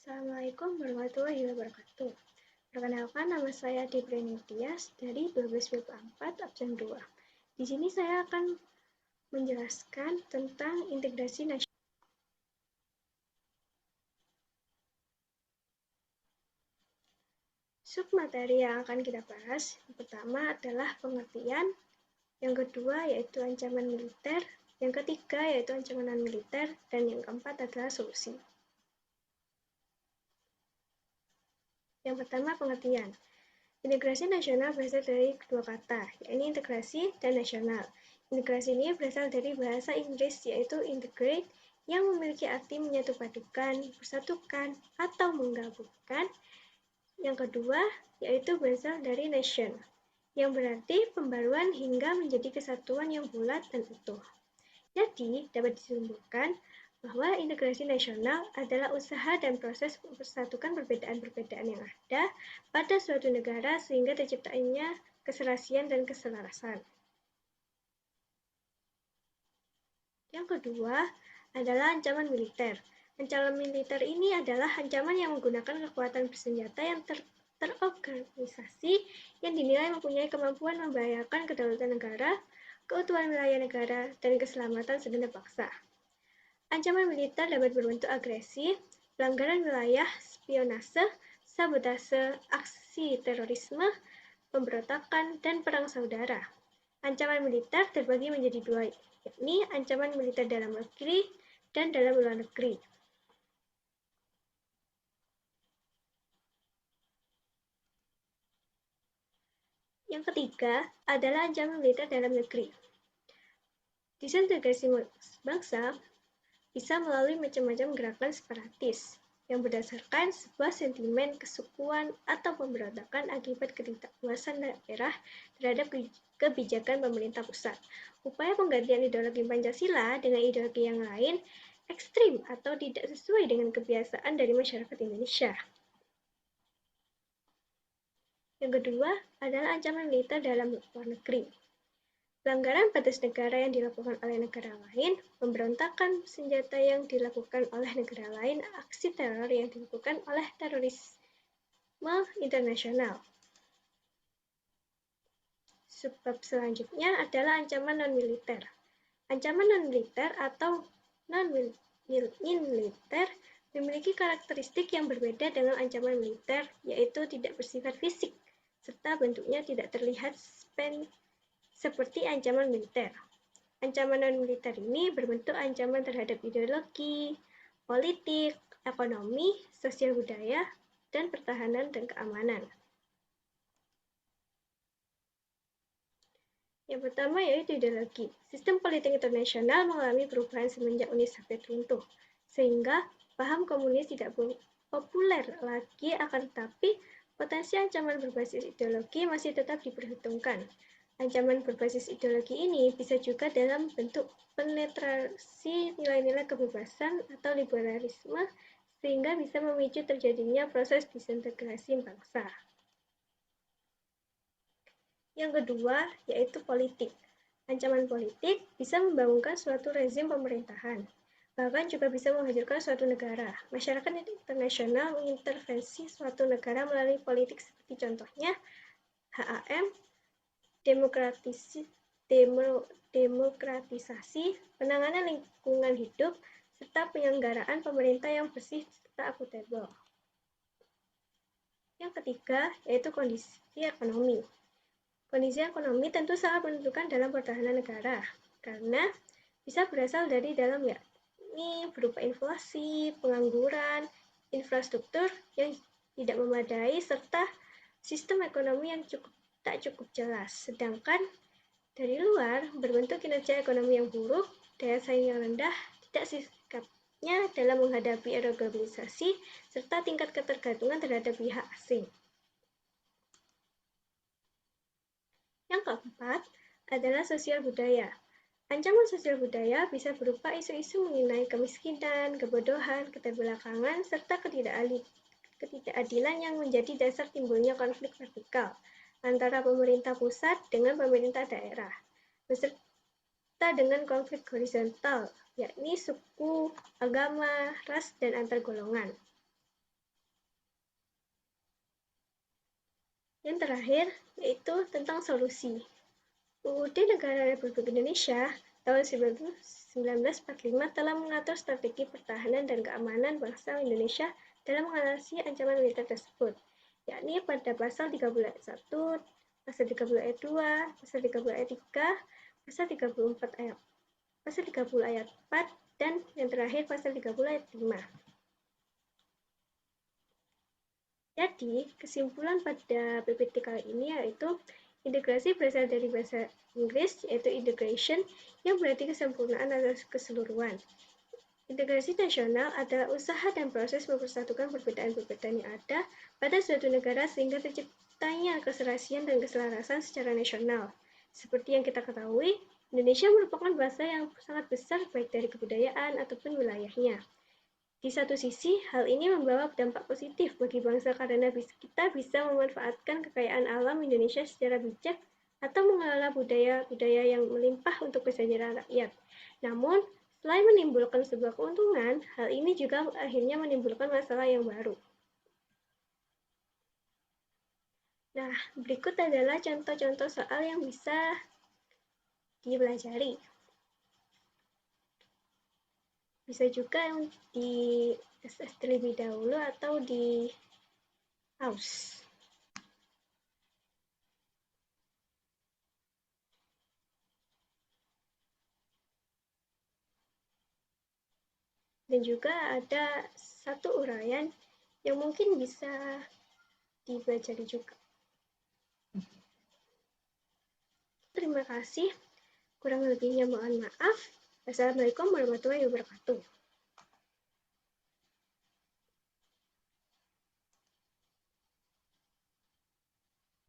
Assalamualaikum warahmatullahi wabarakatuh. Perkenalkan, nama saya Debreni Tias dari 12 absen 2. Di sini saya akan menjelaskan tentang integrasi nasional. Submateri yang akan kita bahas, yang pertama adalah pengertian, yang kedua yaitu ancaman militer, yang ketiga yaitu ancaman non-militer, dan yang keempat adalah solusi. Yang pertama, pengertian. Integrasi nasional berasal dari kedua kata, yaitu integrasi dan nasional. Integrasi ini berasal dari bahasa Inggris, yaitu integrate, yang memiliki arti menyatupadukan, bersatukan, atau menggabungkan. Yang kedua, yaitu berasal dari nation, yang berarti pembaruan hingga menjadi kesatuan yang bulat dan utuh. Jadi, dapat disimpulkan bahwa integrasi nasional adalah usaha dan proses mempersatukan perbedaan-perbedaan yang ada pada suatu negara sehingga terciptanya keserasian dan keselarasan. Yang kedua adalah ancaman militer. Ancaman militer ini adalah ancaman yang menggunakan kekuatan bersenjata yang terorganisasi yang dinilai mempunyai kemampuan membahayakan kedaulatan negara, keutuhan wilayah negara, dan keselamatan segenap bangsa. Ancaman militer dapat berbentuk agresi, pelanggaran wilayah, spionase, sabotase, aksi terorisme, pemberontakan, dan perang saudara. Ancaman militer terbagi menjadi dua, yakni ancaman militer dalam negeri dan dalam luar negeri. Yang ketiga adalah ancaman militer dalam negeri. Disintegrasi bangsa bisa melalui macam-macam gerakan separatis yang berdasarkan sebuah sentimen kesukuan atau pemberontakan akibat ketidakpuasan daerah terhadap kebijakan pemerintah pusat. Upaya penggantian ideologi Pancasila dengan ideologi yang lain ekstrim atau tidak sesuai dengan kebiasaan dari masyarakat Indonesia. Yang kedua adalah ancaman militer dalam luar negeri. Pelanggaran batas negara yang dilakukan oleh negara lain, pemberontakan senjata yang dilakukan oleh negara lain, aksi teror yang dilakukan oleh terorisme internasional. Sebab selanjutnya adalah ancaman non-militer. Ancaman non-militer atau non-militer memiliki karakteristik yang berbeda dengan ancaman militer, yaitu tidak bersifat fisik, serta bentuknya tidak terlihat seperti ancaman militer. Ancaman non-militer ini berbentuk ancaman terhadap ideologi, politik, ekonomi, sosial budaya, dan pertahanan dan keamanan. Yang pertama yaitu ideologi. Sistem politik internasional mengalami perubahan semenjak Uni Soviet runtuh, sehingga paham komunis tidak populer lagi, akan tetapi potensi ancaman berbasis ideologi masih tetap diperhitungkan. Ancaman berbasis ideologi ini bisa juga dalam bentuk penetrasi nilai-nilai kebebasan atau liberalisme, sehingga bisa memicu terjadinya proses disintegrasi bangsa. Yang kedua, yaitu politik. Ancaman politik bisa membangunkan suatu rezim pemerintahan, bahkan juga bisa menghancurkan suatu negara. Masyarakat internasional mengintervensi suatu negara melalui politik seperti contohnya HAM, demokratisasi, penanganan lingkungan hidup, serta penyelenggaraan pemerintah yang bersih serta akuntabel. Yang ketiga, yaitu kondisi ekonomi. Kondisi ekonomi tentu sangat menentukan dalam pertahanan negara, karena bisa berasal dari dalam, yakni berupa inflasi, pengangguran, infrastruktur yang tidak memadai, serta sistem ekonomi yang tak cukup jelas. Sedangkan dari luar berbentuk kinerja ekonomi yang buruk, daya saing yang rendah, tidak sikapnya dalam menghadapi era globalisasi, serta tingkat ketergantungan terhadap pihak asing. Yang keempat adalah sosial budaya. Ancaman sosial budaya bisa berupa isu-isu mengenai kemiskinan, kebodohan, keterbelakangan, serta ketidakadilan yang menjadi dasar timbulnya konflik vertikal antara pemerintah pusat dengan pemerintah daerah, beserta dengan konflik horizontal, yakni suku, agama, ras, dan antar golongan. Yang terakhir, yaitu tentang solusi. UUD Negara Republik Indonesia tahun 1945 telah mengatur strategi pertahanan dan keamanan bangsa Indonesia dalam mengatasi ancaman militer tersebut, yakni pada pasal 30 ayat 1, pasal 30 ayat 2, pasal 30 ayat 3, pasal 34 ayat pasal 30 ayat 4, dan yang terakhir pasal 30 ayat 5. Jadi, kesimpulan pada PPT kali ini yaitu integrasi berasal dari bahasa Inggris, yaitu integration, yang berarti kesempurnaan atau keseluruhan. Integrasi nasional adalah usaha dan proses mempersatukan perbedaan-perbedaan yang ada pada suatu negara sehingga terciptanya keserasian dan keselarasan secara nasional. Seperti yang kita ketahui, Indonesia merupakan bangsa yang sangat besar baik dari kebudayaan ataupun wilayahnya. Di satu sisi, hal ini membawa dampak positif bagi bangsa karena kita bisa memanfaatkan kekayaan alam Indonesia secara bijak atau mengelola budaya-budaya yang melimpah untuk kesejahteraan rakyat. Namun, selain menimbulkan sebuah keuntungan, hal ini juga akhirnya menimbulkan masalah yang baru. Nah, berikut adalah contoh-contoh soal yang bisa dipelajari. Bisa juga di SS terlebih dahulu atau di pause. Dan juga ada satu uraian yang mungkin bisa dipelajari juga. Terima kasih. Kurang lebihnya mohon maaf. Wassalamualaikum warahmatullahi wabarakatuh.